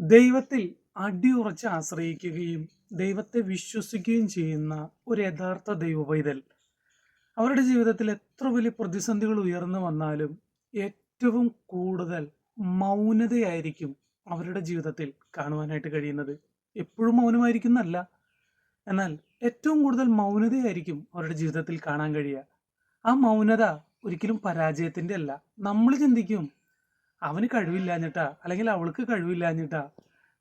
ദൈവത്തിൽ അടിയുറച്ച് ആശ്രയിക്കുകയും ദൈവത്തെ വിശ്വസിക്കുകയും ചെയ്യുന്ന ഒരു യഥാർത്ഥ ദൈവപൈതൽ അവരുടെ ജീവിതത്തിൽ എത്ര വലിയ പ്രതിസന്ധികൾ ഉയർന്നു വന്നാലും ഏറ്റവും കൂടുതൽ മൗനതയായിരിക്കും അവരുടെ ജീവിതത്തിൽ കാണുവാനായിട്ട് കഴിയുന്നത്. എപ്പോഴും മൗനമായിരിക്കുന്നല്ല, എന്നാൽ ഏറ്റവും കൂടുതൽ മൗനതയായിരിക്കും അവരുടെ ജീവിതത്തിൽ കാണാൻ കഴിയുക. ആ മൗനത ഒരിക്കലും പരാജയത്തിന്റെ അല്ല. നമ്മൾ ചിന്തിക്കും അവന് കഴിവില്ലാഞ്ഞിട്ടാ, അല്ലെങ്കിൽ അവൾക്ക് കഴിവില്ലാഞ്ഞിട്ടാ,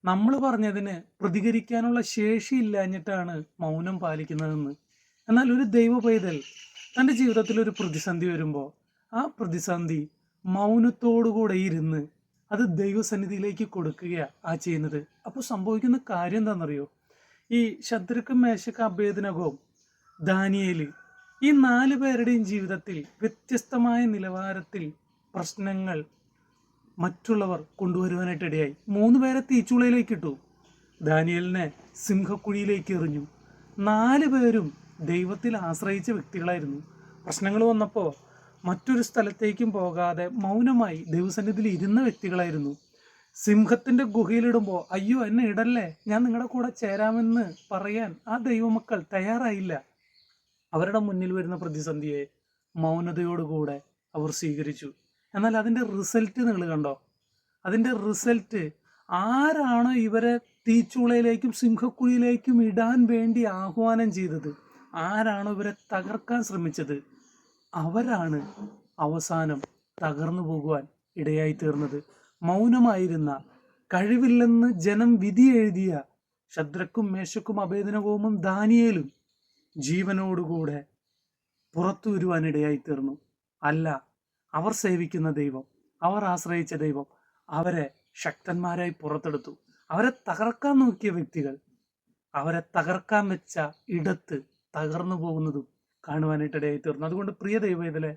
നമ്മൾ പറഞ്ഞതിന് പ്രതികരിക്കാനുള്ള ശേഷി ഇല്ലാഞ്ഞിട്ടാണ് മൗനം പാലിക്കുന്നതെന്ന്. എന്നാൽ ഒരു ദൈവ പൈതൽ തൻ്റെ ജീവിതത്തിൽ ഒരു പ്രതിസന്ധി വരുമ്പോൾ ആ പ്രതിസന്ധി മൗനത്തോടുകൂടെ ഇരുന്ന് അത് ദൈവസന്നിധിയിലേക്ക് കൊടുക്കുകയാണ് ആ ചെയ്യുന്നത്. അപ്പോൾ സംഭവിക്കുന്ന കാര്യം എന്താണെന്നറിയോ? ഈ ശദ്രക്കും മേശക്കും അബേദ്നെഗോവും ദാനിയേല്, ഈ 4 പേരുടെയും ജീവിതത്തിൽ വ്യത്യസ്തമായ നിലവാരത്തിൽ പ്രശ്നങ്ങൾ മറ്റുള്ളവർ കൊണ്ടുവരുവാനായിട്ട് ഇടയായി. 3 പേരെ തീച്ചുളയിലേക്ക് ഇട്ടു, ദാനിയേലിനെ സിംഹക്കുഴിയിലേക്ക് എറിഞ്ഞു. 4 പേരും ദൈവത്തിൽ ആശ്രയിച്ച വ്യക്തികളായിരുന്നു. പ്രശ്നങ്ങൾ വന്നപ്പോൾ മറ്റൊരു സ്ഥലത്തേക്കും പോകാതെ മൗനമായി ദൈവസന്നിധിയിൽ ഇരുന്ന വ്യക്തികളായിരുന്നു. സിംഹത്തിന്റെ ഗുഹയിലിടുമ്പോൾ അയ്യോ എന്നെ ഇടല്ലേ, ഞാൻ നിങ്ങളുടെ കൂടെ ചേരാമെന്ന് പറയാൻ ആ ദൈവമക്കൾ തയ്യാറായില്ല. അവരുടെ മുന്നിൽ വരുന്ന പ്രതിസന്ധിയെ മൗനതയോടുകൂടെ അവർ സ്വീകരിച്ചു. എന്നാൽ അതിൻ്റെ റിസൾട്ട് നിങ്ങൾ കണ്ടോ? അതിൻ്റെ റിസൾട്ട്, ആരാണോ ഇവരെ തീച്ചൂളയിലേക്കും സിംഹക്കുഴിയിലേക്കും ഇടാൻ വേണ്ടി ആഹ്വാനം ചെയ്തത്, ആരാണോ ഇവരെ തകർക്കാൻ ശ്രമിച്ചത്, അവരാണ് അവസാനം തകർന്നു പോകുവാൻ ഇടയായി തീർന്നത്. മൗനമായിരുന്ന, കഴിവില്ലെന്ന് ജനം വിധി എഴുതിയ ശദ്രക്കും മേശക്കും അബേദ്നെഗോവും ദാനിയേലും ജീവനോടുകൂടെ പുറത്തു വരുവാനിടയായി തീർന്നു. അല്ല, അവർ സേവിക്കുന്ന ദൈവം, അവർ ആശ്രയിച്ച ദൈവം അവരെ ശക്തന്മാരായി പുറത്തെടുത്തു. അവരെ തകർക്കാൻ നോക്കിയ വ്യക്തികൾ അവരെ തകർക്കാൻ വെച്ച ഇടത്ത് തകർന്നു പോകുന്നതും കാണുവാനായിട്ടിടയായി തീർന്നു. അതുകൊണ്ട് പ്രിയ ദൈവവേദലെ,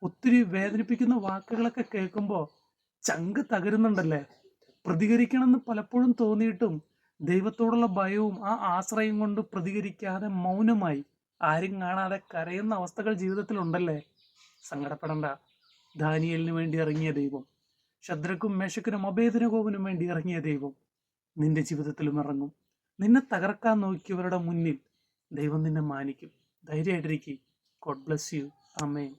ഒത്തിരി വേദനിപ്പിക്കുന്ന വാക്കുകളൊക്കെ കേൾക്കുമ്പോൾ ചങ്ക് തകരുന്നുണ്ടല്ലേ? പ്രതികരിക്കണമെന്ന് പലപ്പോഴും തോന്നിയിട്ടും ദൈവത്തോടുള്ള ഭയവും ആ ആശ്രയം കൊണ്ട് പ്രതികരിക്കാതെ മൗനമായി ആരും കാണാതെ കരയുന്ന അവസ്ഥകൾ ജീവിതത്തിലുണ്ടല്ലേ? സങ്കടപ്പെടണ്ട. ദാനിയേലിന് വേണ്ടി ഇറങ്ങിയ ദൈവം, ശദ്രക്കും മേശക്കിനും അബേദ്നെഗോവിനും വേണ്ടി ഇറങ്ങിയ ദൈവം നിന്റെ ജീവിതത്തിലും ഇറങ്ങും. നിന്നെ തകർക്കാൻ നോക്കിയവരുടെ മുന്നിൽ ദൈവം നിന്നെ മാനിക്കും. ധൈര്യമായിട്ടിരിക്കും. God bless you. ആമേൻ.